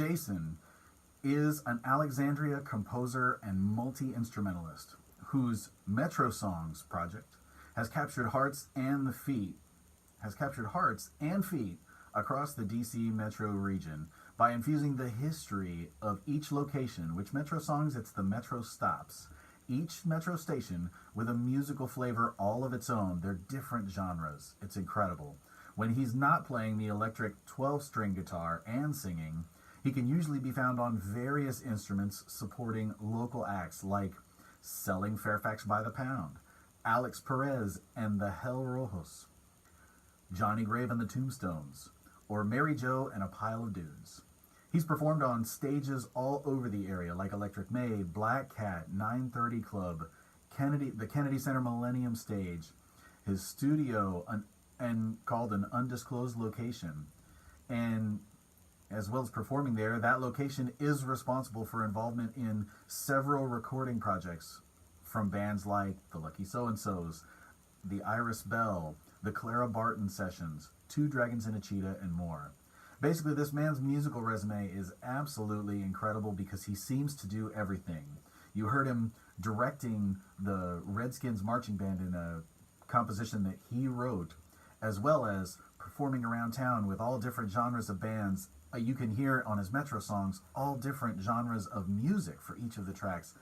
Jason is an Alexandria composer and multi-instrumentalist whose Metrosongs project has captured hearts and feet across the DC metro region by infusing the history of each location, which Metrosongs, it's the metro stops, each metro station with a musical flavor all of its own. They're different genres. It's incredible. When he's not playing the electric 12-string guitar and singing, he can usually be found on various instruments supporting local acts like Selling Fairfax by the Pound, Alex Perez and the Hell Rojos, Johnny Grave and the Tombstones, or Mary Jo and a Pile of Dudes. He's performed on stages all over the area like Electric Maid, Black Cat, 930 Club, the Kennedy Center Millennium Stage, his studio, and called an undisclosed location. And as well as performing there, that location is responsible for involvement in several recording projects from bands like the Lucky So-and-So's, the Iris Bell, the Clara Barton Sessions, Two Dragons and a Cheetah, and more. Basically, this man's musical resume is absolutely incredible because he seems to do everything. You heard him directing the Redskins marching band in a composition that he wrote, as well as performing around town with all different genres of bands. You can hear on his Metrosongs all different genres of music for each of the tracks.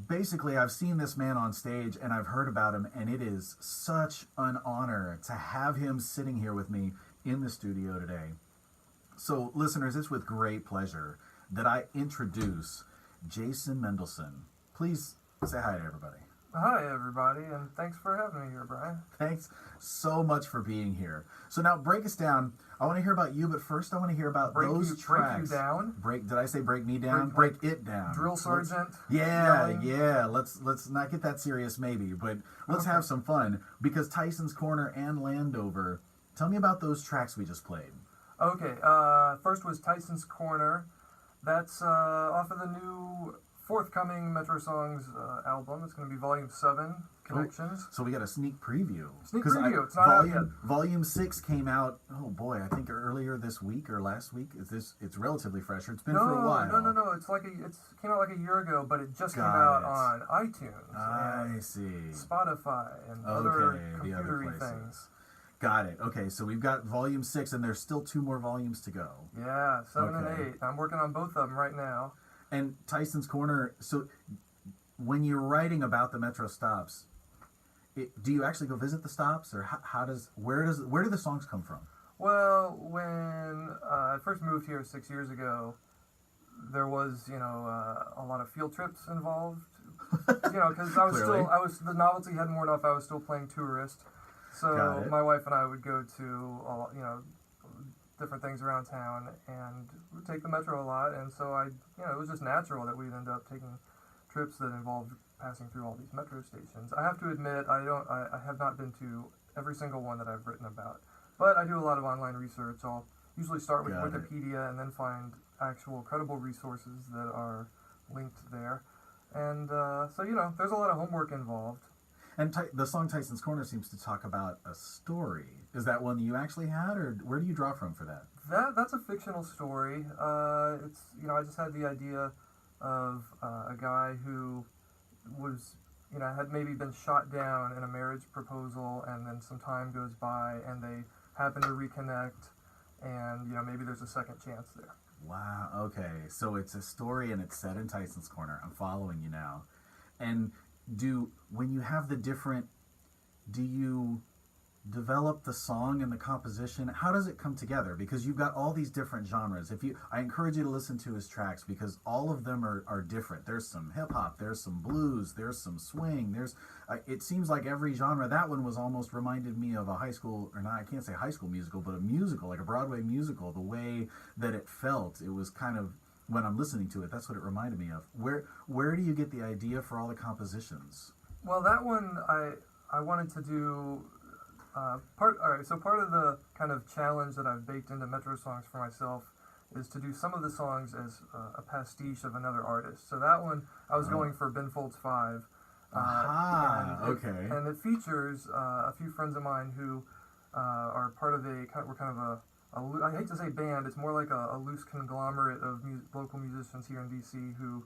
Basically, I've seen this man on stage and I've heard about him, and it is such an honor to have him sitting here with me in the studio today. So, listeners, it's with great pleasure that I introduce Jason Mendelson. Please say hi to everybody. Hi, everybody, and thanks for having me here, Brian. Thanks so much for being here. So now, break us down. I want to hear about you, but first I want to hear about those tracks. Break you down? Did I say break me down? Break it down. Drill sergeant? Yeah. Let's not get that serious maybe, but let's have some fun. Because Tyson's Corner and Landover, tell me about those tracks we just played. Okay, first was Tyson's Corner. That's off of the new forthcoming Metrosongs album. It's going to be Volume 7, Connections. So we got a sneak preview. It's not out yet. Volume 6 came out, oh boy, I think earlier this week or last week. It's relatively fresher. It's been for a while. No. It came out like a year ago, but it just came out on iTunes. I see. Spotify and other computery things. Got it. Okay, so we've got Volume 6, and there's still 2 more volumes to go. Yeah, 7 and 8. I'm working on both of them right now. And Tyson's Corner, so when you're writing about the Metro stops, do you actually go visit the stops, or where do the songs come from? Well, when I first moved here 6 years ago, there was a lot of field trips involved. Because the novelty hadn't worn off. I was still playing tourist, so my wife and I would go to different things around town, and we'd take the metro a lot, and so it was just natural that we'd end up taking trips that involved passing through all these metro stations. I have to admit, I have not been to every single one that I've written about, but I do a lot of online research. I'll usually start with Wikipedia and then find actual credible resources that are linked there, and so there's a lot of homework involved. And the song Tyson's Corner seems to talk about a story. Is that one that you actually had, or where do you draw from for that? That's a fictional story. I just had the idea of a guy who was, had maybe been shot down in a marriage proposal, and then some time goes by, and they happen to reconnect, and, maybe there's a second chance there. Wow, okay. So it's a story, and it's set in Tyson's Corner. I'm following you now. And when you have do you develop the song and the composition? How does it come together? Because you've got all these different genres. I encourage you to listen to his tracks because all of them are different. There's some hip hop, there's some blues, there's some swing. It seems like every genre. That one was almost reminded me of a high school, or not, I can't say high school musical, but a musical, like a Broadway musical. The way that it felt, it was kind of, when I'm listening to it, that's what it reminded me of. Where do you get the idea for all the compositions? Well, that one I wanted to do part of the kind of challenge that I've baked into Metrosongs for myself is to do some of the songs as a pastiche of another artist. So that one I was going for Ben Folds 5. Okay. And it features a few friends of mine who are part of we're kind of I hate to say band, it's more like a loose conglomerate of local musicians here in DC who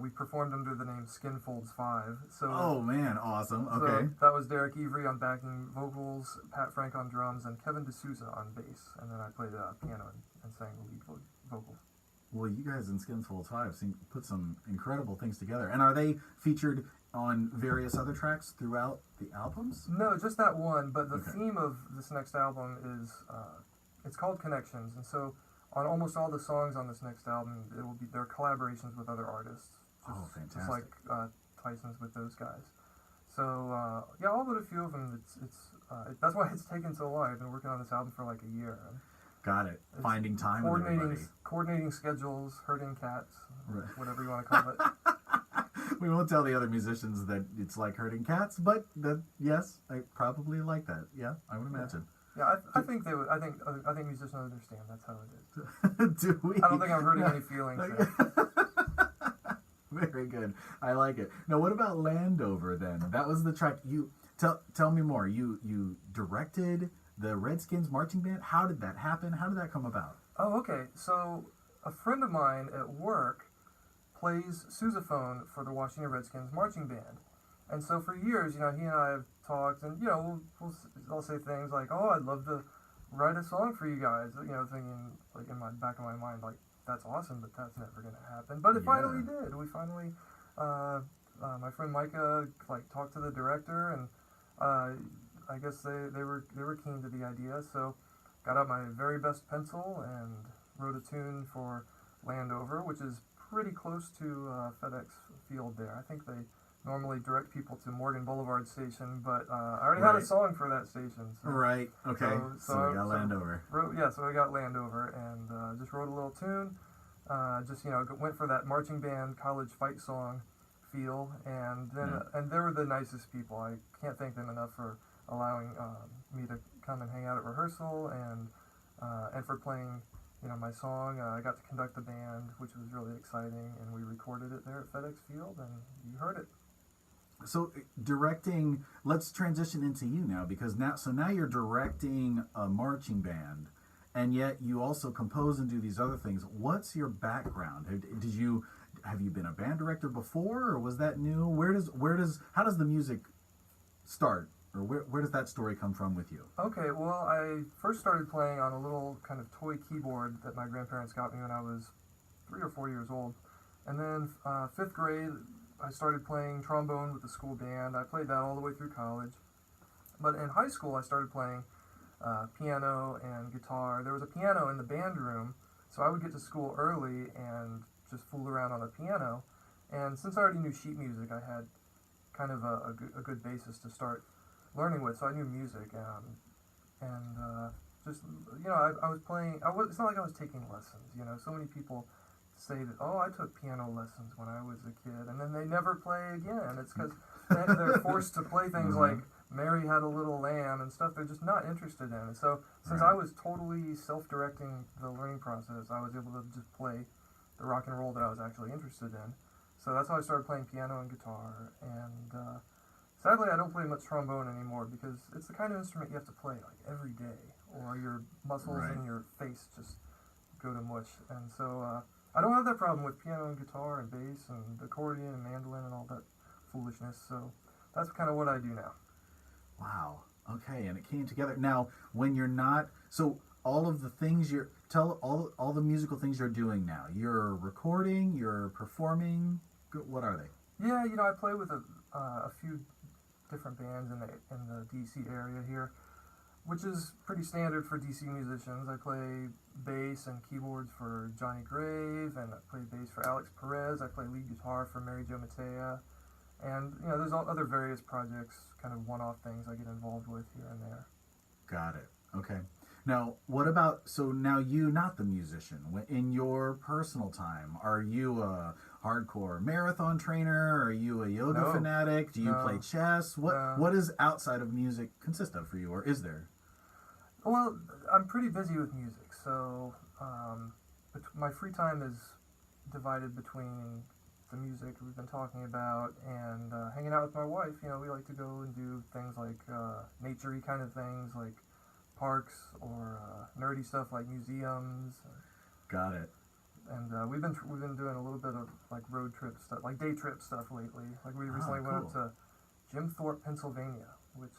we performed under the name Skinfolds 5. So, oh man, awesome. So Okay. that was Derek Avery on backing vocals, Pat Frank on drums, and Kevin D'Souza on bass. And then I played piano and sang the lead vocals. Well, you guys in Skinfold 5 seem to put some incredible things together. And are they featured on various other tracks throughout the albums? No, just that one. But the Okay. theme of this next album is it's called Connections, and so on almost all the songs on this next album, it will be their collaborations with other artists. Oh, fantastic! Just like Tyson's with those guys. So yeah, all but a few of them. That's why it's taken so long. I've been working on this album for like a year. Got it. Finding time with everybody. Coordinating schedules, herding cats, Right. whatever you want to call it. We won't tell the other musicians that it's like herding cats, but yes, I probably like that. Yeah, I would imagine. Yeah, I think they would. I think musicians understand. That's how it is. Do we? I don't think I'm hurting any feelings. Very good. I like it. Now, what about Landover then? That was the track. You tell me more. You directed the Redskins marching band. How did that happen? How did that come about? Oh, okay. So a friend of mine at work plays sousaphone for the Washington Redskins marching band, and so for years, he and I have talked, and I'll say things like, "Oh, I'd love to write a song for you guys," thinking like in my back of my mind, like that's awesome, but that's never going to happen. But it finally did. We finally, my friend Micah talked to the director, and I guess they were keen to the idea, so got out my very best pencil and wrote a tune for Landover, which is pretty close to FedEx Field there. I think they normally direct people to Morgan Boulevard Station, but I already had a song for that station. So, right, okay, so we got Landover. So I got Landover, and just wrote a little tune, went for that marching band college fight song feel, and then and they were the nicest people. I can't thank them enough for allowing me to come and hang out at rehearsal, and for playing my song. I got to conduct the band, which was really exciting, and we recorded it there at FedEx Field, and you heard it. So directing, let's transition into you now, because now you're directing a marching band, and yet you also compose and do these other things. What's your background? Have you been a band director before, or was that new? How does the music start, or where does that story come from with you? Okay, well, I first started playing on a little kind of toy keyboard that my grandparents got me when I was 3 or 4 years old, and then 5th grade I started playing trombone with the school band. I played that all the way through college. But in high school, I started playing piano and guitar. There was a piano in the band room, so I would get to school early and just fool around on the piano. And since I already knew sheet music, I had kind of a good basis to start learning with. So I knew music, I was playing. It's not like I was taking lessons. So many people say that, oh, I took piano lessons when I was a kid, and then they never play again. It's because they're forced to play things like Mary Had a Little Lamb and stuff they're just not interested in. And so since I was totally self-directing the learning process, I was able to just play the rock and roll that I was actually interested in. So that's how I started playing piano and guitar. And sadly, I don't play much trombone anymore because it's the kind of instrument you have to play like every day, or your muscles in your face just go to mush. And so I don't have that problem with piano and guitar and bass and accordion and mandolin and all that foolishness. So that's kind of what I do now. Wow. Okay, and it came together. Now, when you're not, so all of the things all the musical things you're doing now. You're recording, you're performing. What are they? Yeah, I play with a few different bands in the DC area here, which is pretty standard for DC musicians. I play bass and keyboards for Johnny Grave, and I play bass for Alex Perez. I play lead guitar for Mary Jo Matea. And, there's other various projects, kind of one-off things I get involved with here and there. Got it. Okay. Now, what about, so now you, not the musician, in your personal time, are you a hardcore marathon trainer? Are you a yoga fanatic? Do you play chess? What does outside of music consist of for you, or is there? Well, I'm pretty busy with music, so my free time is divided between the music we've been talking about and hanging out with my wife. We like to go and do things like nature-y kind of things, like parks or nerdy stuff like museums. Got it. And we've been doing a little bit of like road trip stuff, like day trip stuff lately. Like we recently went up to Jim Thorpe, Pennsylvania, which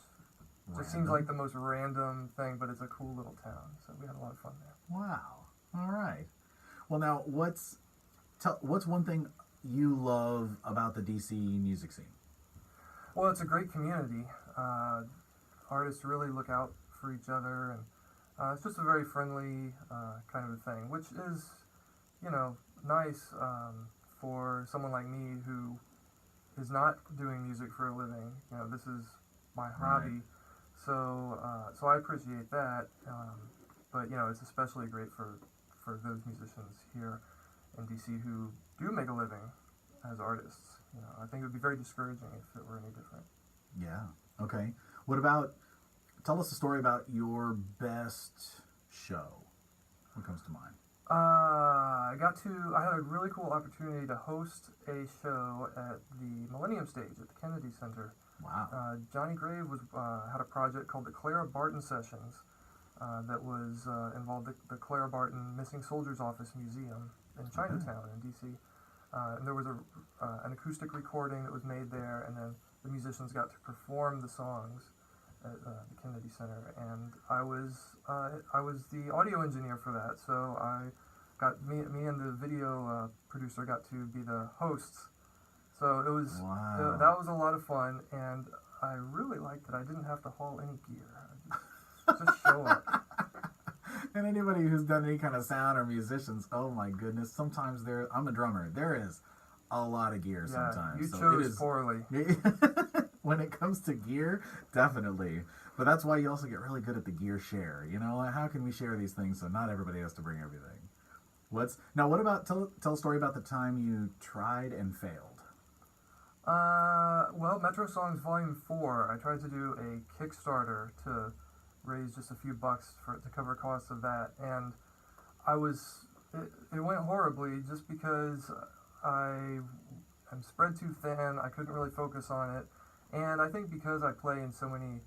just seems like the most random thing, but it's a cool little town. So we had a lot of fun there. Wow. All right. Well, now what's one thing you love about the DC music scene? Well, it's a great community. Artists really look out for each other, and it's just a very friendly kind of a thing, which is, nice for someone like me who is not doing music for a living. This is my hobby, Right. So I appreciate that. But it's especially great for those musicians here in DC who do make a living as artists. I think it would be very discouraging if it were any different. Yeah. Okay. Tell us a story about your best show. What comes to mind? I had a really cool opportunity to host a show at the Millennium Stage at the Kennedy Center. Wow. Johnny Grave had a project called the Clara Barton Sessions that was involved the Clara Barton Missing Soldiers Office Museum in Chinatown in D.C. And there was an acoustic recording that was made there, and then the musicians got to perform the songs at the Kennedy Center. And I was the audio engineer for that, so me and the video producer got to be the hosts. So it was Wow. that was a lot of fun, and I really liked that I didn't have to haul any gear. Just show up. And anybody who's done any kind of sound or musicians, oh my goodness, sometimes I'm a drummer. There is a lot of gear sometimes. You so chose poorly. When it comes to gear, definitely. But that's why you also get really good at the gear share. How can we share these things so not everybody has to bring everything? What about, tell a story about the time you tried and failed. Well, Metrosongs Volume 4, I tried to do a Kickstarter to raise just a few bucks to cover costs of that, and it went horribly just because I am spread too thin. I couldn't really focus on it, and I think because I play in so many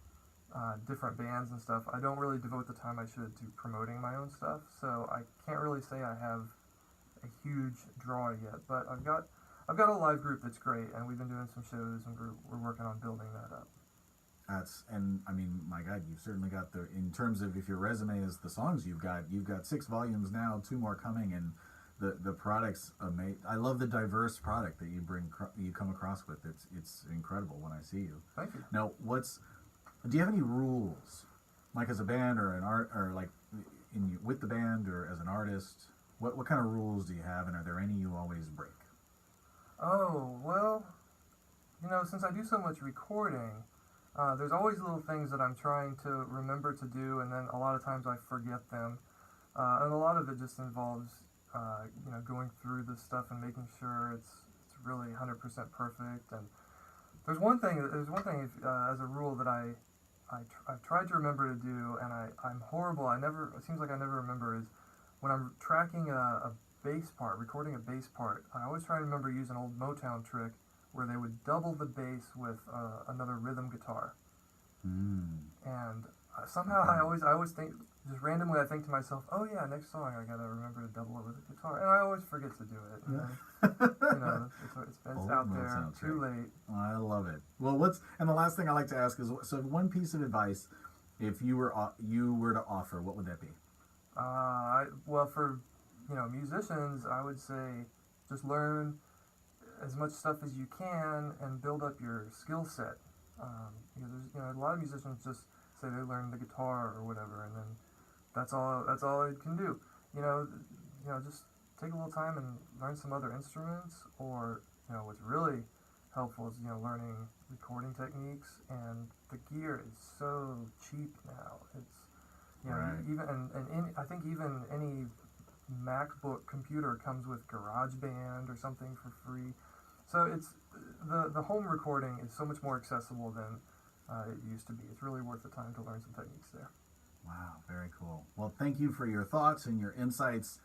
different bands and stuff, I don't really devote the time I should to promoting my own stuff, so I can't really say I have a huge draw yet, but I've got a live group that's great, and we've been doing some shows, and we're working on building that up. My God, you've certainly got in terms of if your resume is the songs you've got 6 volumes now, 2 more coming, and the product's amazing. I love the diverse product that you come across with. It's incredible when I see you. Thank you. Now, do you have any rules, like as a band or an art, or like with the band or as an artist? What kind of rules do you have, and are there any you always break? Oh, well, since I do so much recording, there's always little things that I'm trying to remember to do, and then a lot of times I forget them. And a lot of it just involves, going through this stuff and making sure it's really 100% perfect. And there's one thing as a rule that I've tried to remember to do, and I'm horrible. It seems like I never remember, is when I'm tracking a bass part, recording a bass part, I always try to remember to use an old Motown trick where they would double the bass with another rhythm guitar. And somehow I always think, just randomly I think to myself, oh yeah, next song I gotta remember to double it with a guitar, and I always forget to do it. And it's out there, too late. I love it. Well, and the last thing I like to ask is, so one piece of advice, if you were to offer, what would that be? Well, for musicians, I would say just learn as much stuff as you can and build up your skill set. Because there's a lot of musicians just say they learn the guitar or whatever, and then that's all it can do. Just take a little time and learn some other instruments, or what's really helpful is learning recording techniques, and the gear is so cheap now. It's Right. I think even any MacBook computer comes with GarageBand or something for free. So it's the home recording is so much more accessible than it used to be. It's really worth the time to learn some techniques there. Wow, very cool. Well, thank you for your thoughts and your insights